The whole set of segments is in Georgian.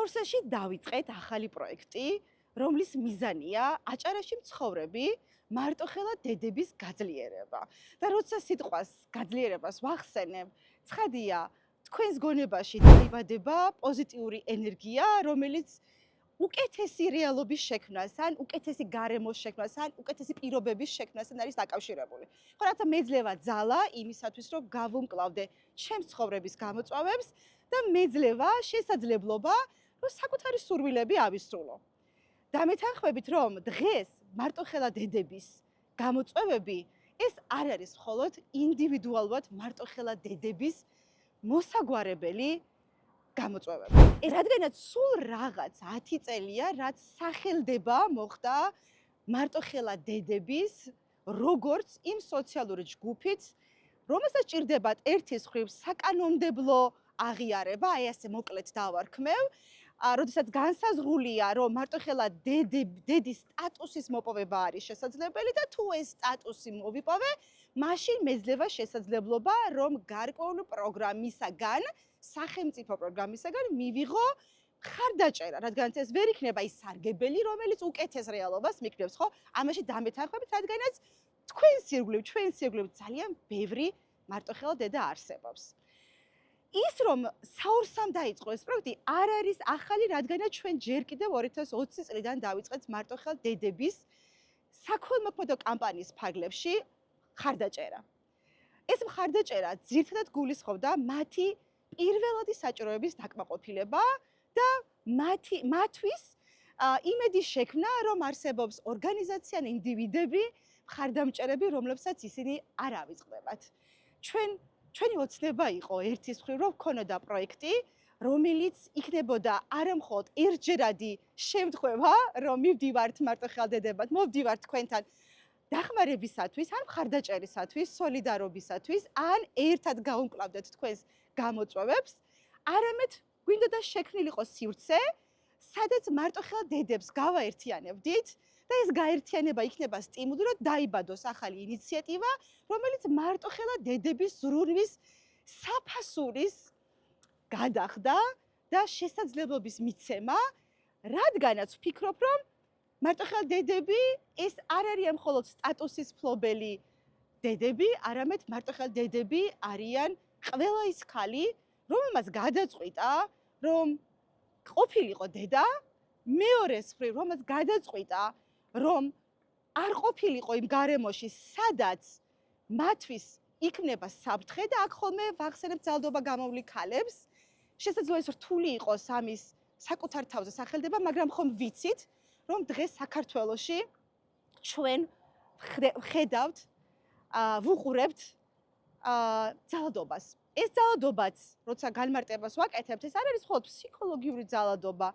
სფორსაში დავიწყეთ ახალი პროექტი, რომლის მიზანია აჭარაში მცხოვრები მარტოხელა დედების გაძლიერება. და როცა სიტყვას გაძლიერებას ვახსენებ, ცხადია, თქვენს გონებაში დაიბადება პოზიტიური ენერგია, რომელიც უკეთესი რეალობის შექმნას, ან უკეთესი გარემოს შექმნას, ან უკეთესი პირობების შექმნასთან არის დაკავშირებული. ხო, რათა მეძლევა ძალა იმისათვის, რომ გავუმკლავდე ჩემს ცხოვრების გამოწვევებს და მეძლევა შესაძლებლობა, რომ საკუთარი სურვილები ავისრულო. და მეთანხმებით, რომ დღეს მარტოხელა დედების გამოწვევები ეს არ არის მხოლოდ ინდივიდუალურად მარტოხელა დედების მოსაგვარებელი გამოწვევები. რადგანაც სულ რაღაც 10 წელია, რაც სახელდება მოხდა მარტოხელა დედების როგორც იმ სოციალური ჯგუფით, რომელსაც ჭირდებათ ერთის მხრივ საკანონმდებლო აღიარება, აი ასე მოკლედ დავარქმევ, როდესაც განსაზღვრულია, რომ მარტოხელა დედის სტატუსის მოპოვება არის შესაძლებელი და თუ ეს სტატუსი მოვიპოვე, მაშინ მეძლევა შესაძლებლობა, რომ გარკვეული პროგრამისაგან, სახელმწიფო პროგრამისაგან მივიღო ხარდაჭერა, რადგანაც ეს ვერ იქნება ის სარგებელი, რომელიც უკეთეს რეალობას მიკნევს, ხო? ამაში დამეთანხმებით, რადგანაც თქვენს ირგვლივ, ჩვენს ირგვლივ ძალიან ბევრი მარტოხელა დედა არსებობს. ის რომ საორსამ დაიწყო ეს პროექტი არ არის ახალი, რადგანაც ჩვენ ჯერ კიდევ 2020 წლიდან დავიწყეთ მარტოხელა დედების საქველმოქმედო კამპანიის ფარგლებში ხარდაჭერა. ეს მხარდაჭერა ძირითადად გულისხმობდა მათი პირველადი საჭიროების დაკმაყოფილება და მათთვის იმედის შექმნა, რომ არსებობს ორგანიზაცია ან ინდივიდები, მხარდამჭერები, რომლებსაც ისინი არ ავიწყდებათ. ჩვენი ოცნება იყო ერთის მხრივ, რომ ქონოდა პროექტი, რომელიც იქნებოდა არა მხოლოდ ერთჯერადი შემთხვევა, რომ მივდივართ მარტოხელა დედებად, მოვდივართ თქვენთან დახმარებისათვის, ან მხარდაჭერისათვის, სოლიდარობისათვის, ან ერთად გავუმკლავდეთ თქვენს გამოწვევებს, არამედ გვინდოდა შექმნილიყო სივრცე, სადაც მარტოხელა დედებს გავაერთიანებდით და ეს გაერთიანება იქნება სტიმული, რომ დაიბადოს ახალი ინიციატივა, რომელიც მარტოხელა დედების ზრუნვის საფასურის გადახდა და შესაძლებლობის მიცემა, რადგანაც ვფიქრობ, რომ მარტოხელა დედები ეს არ არიან მხოლოდ სტატუსის მფლობელი დედები, არამედ მარტოხელა დედები არიან ყველა ის ქალი, რომელმაც გადაწყვიტა, რომ ყოფილიყო დედა, მეორეს მხრივ, რომელმაც გადაწყვიტა, რომ არ ყოფილიყო იმ გარემოში, სადაც მათთვის იქნება საფრთხე და აქ ხოლმე ვახსენებ ძალადობა გამოვლი ქალებს, შესაძლოა ეს რთული იყოს ამის საკუთარ თავზე სახელდება, მაგრამ ხომ ვიცით, რომ დღეს საქართველოში ჩვენ ვხედავთ, ვუყურებთ ძალადობას. ეს ძალადობაც, როცა განმარტებას ვაკეთებთ, ეს არ არის მხოლოდ ფსიქოლოგიური ძალადობა,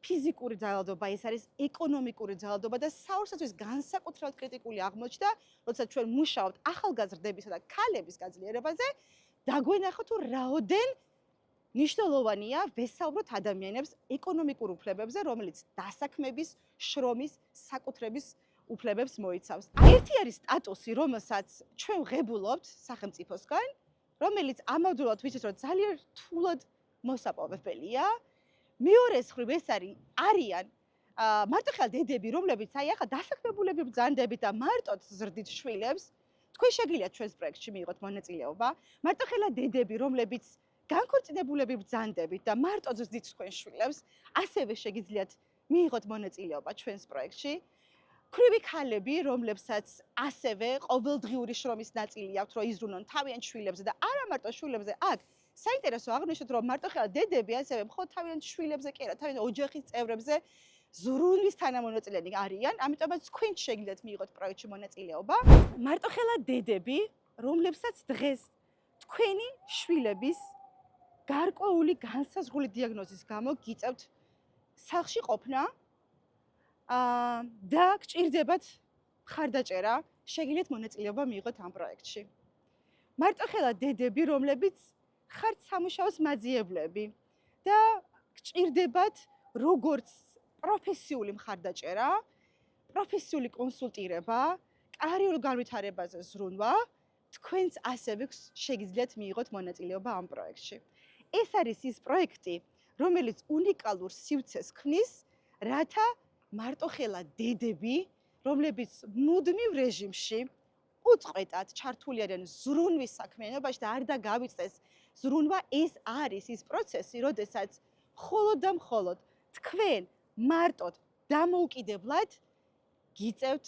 ფიზიკური ძალადობა, ეს არის ეკონომიკური ძალადობა და საორსაცვის განსაკუთრებულად კრიტიკული აღმოჩნდა, როცა ჩვენ მუშაობთ ახალგაზრდებისა და ქალების გაძლიერებაზე, დაგვენახა თუ რაოდენ მნიშვნელოვანია ვესაუბროთ ადამიანებს ეკონომიკურ უფლებებზე, რომელიც დასაქმების, შრომის, საკუთრების უფლებებს მოიცავს. ერთი არის სტატუსი, რომელსაც ჩვენ ვღებულობთ სახელმწიფოსგან, რომელიც ამავდროულად ვიცით, რომ ძალიან რთულად მოსაპოვებელია. მეორეს მხრივ ეს არიან მარტოხელა დედები, რომლებიც აი ახლა დასაქმებულები ბრძანდებით და მარტოდ ზრდით შვილებს, თქვენ შეგიძლიათ ჩვენს პროექტში მიიღოთ მონაწილეობა. მარტოხელა დედები, რომლებიც განქორწინებულები ბრძანდებით და მარტოდ ზრდით თქვენ შვილებს, ასევე შეგიძლიათ მიიღოთ მონაწილეობა ჩვენს პროექტში. ქვრივი ქალები, რომლებსაც ასევე ყოველდღიური შრომის ნაწილი აქვთ, რომ იზრუნონ თავიანთ შვილებზე და არა მარტო შვილებზე, აქ საინტერესო აღნიშნოთ, რომ მარტოხელა დედები ასევე მხოლოდ თავიანთ შვილებზე კი არა, თავიანთ ოჯახის წევრებზე ზრუნვის თანამონაწილენი არიან, ამიტომაც თქვენ შეგიძლიათ მიიღოთ პროექტში მონაწილეობა. მარტოხელა დედები, რომლებსაც დღეს თქვენი შვილების გარკვეული განსაზღვრული დიაგნოზის გამო გიწევთ სახლში ყოფნა და გჭირდებათ მხარდაჭერა, შეგიძლიათ მონაწილეობა მიიღოთ ამ პროექტში. მარტოხელა დედები, რომლებიც ხართ სამუშაოს მაძიებლები და გჭირდებათ როგორც პროფესიული მხარდაჭერა, პროფესიული კონსულტირება, კარიერულ განვითარებაზე ზრუნვა, თქვენც ასევე შეგიძლიათ მიიღოთ მონაწილეობა ამ პროექტში. ეს არის ის პროექტი, რომელიც უნიკალურ სივრცეს ქმნის, რათა მარტოხელა დედები, რომლებიც მუდმივ რეჟიმში უწყვეტად ჩართული არიან ზრუნვის საქმიანობაში და არ დაგავიწყდეს ზრუნვა, ეს არის ის პროცესი, როდესაც მხოლოდ და მხოლოდ თქვენ მარტოდ დამოუკიდებლად გიწევთ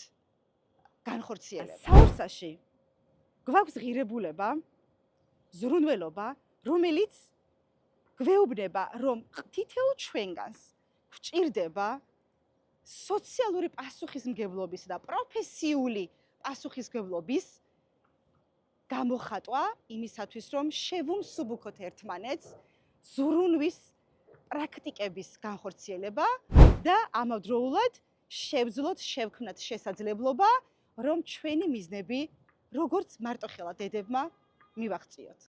განხორციელება. საოცრაში გვაქვს ღირებულება, ზრუნველობა, რომელიც გვეუბნება, რომ თითოეულ ჩვენგანს გვჭირდება სოციალური პასუხისმგებლობის და პროფესიული პასუხისმგებლობის გამოხატვა იმისათვის, რომ შევუმსუბუქოთ ერთმანეთს ზრუნვის პრაქტიკების განხორციელება და ამავდროულად შევძლოთ, შევქმნათ შესაძლებლობა, რომ ჩვენი მიზნები, როგორც მარტოხელა დედებმა, მივაღწიოთ.